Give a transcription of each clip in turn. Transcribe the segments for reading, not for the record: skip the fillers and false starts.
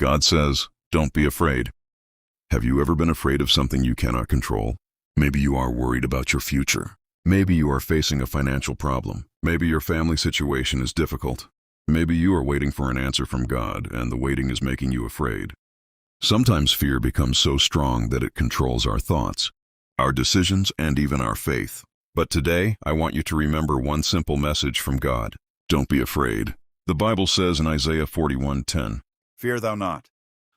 God says, don't be afraid. Have you ever been afraid of something you cannot control? Maybe you are worried about your future. Maybe you are facing a financial problem. Maybe your family situation is difficult. Maybe you are waiting for an answer from God, and the waiting is making you afraid. Sometimes fear becomes so strong that it controls our thoughts, our decisions, and even our faith. But today, I want you to remember one simple message from God. Don't be afraid. The Bible says in Isaiah 41:10, Fear thou not.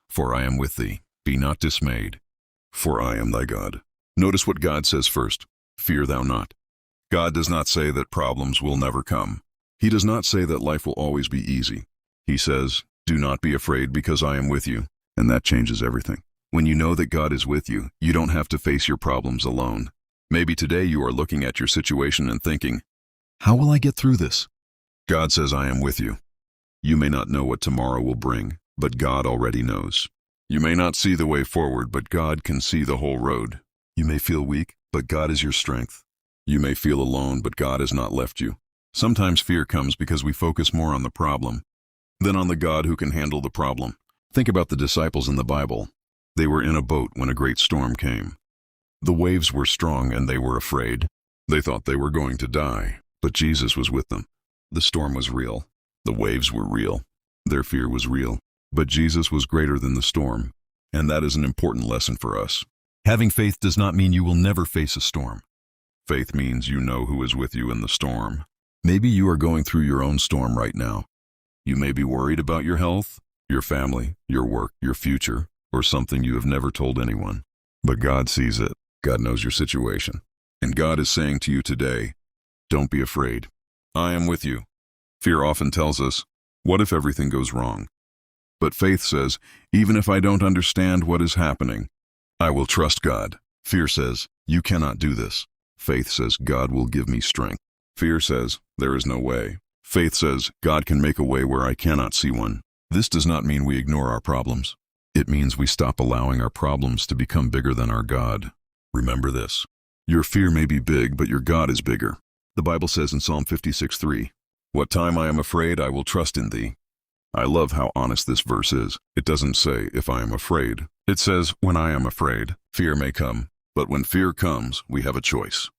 For I am with thee. Be not dismayed, for I am thy God. Notice what God says first. Fear thou not. God does not say that problems will never come. He does not say that life will always be easy. He says, do not be afraid because I am with you. And that changes everything. When you know that God is with you, you don't have to face your problems alone. Maybe today you are looking at your situation and thinking, how will I get through this? God says, I am with you. You may not know what tomorrow will bring, but God already knows. You may not see the way forward, but God can see the whole road. You may feel weak, but God is your strength. You may feel alone, but God has not left you. Sometimes fear comes because we focus more on the problem than on the God who can handle the problem. Think about the disciples in the Bible. They were in a boat when a great storm came. The waves were strong and they were afraid. They thought they were going to die, but Jesus was with them. The storm was real. The waves were real. Their fear was real. But Jesus was greater than the storm, and that is an important lesson for us. Having faith does not mean you will never face a storm. Faith means you know who is with you in the storm. Maybe you are going through your own storm right now. You may be worried about your health, your family, your work, your future, or something you have never told anyone. But God sees it. God knows your situation. And God is saying to you today, don't be afraid. I am with you. Fear often tells us, what if everything goes wrong? But faith says, even if I don't understand what is happening, I will trust God. Fear says, you cannot do this. Faith says, God will give me strength. Fear says, there is no way. Faith says, God can make a way where I cannot see one. This does not mean we ignore our problems. It means we stop allowing our problems to become bigger than our God. Remember this. Your fear may be big, but your God is bigger. The Bible says in Psalm 56:3, what time I am afraid, I will trust in thee. I love how honest this verse is. It doesn't say, if I am afraid. It says, when I am afraid, fear may come. But when fear comes, we have a choice.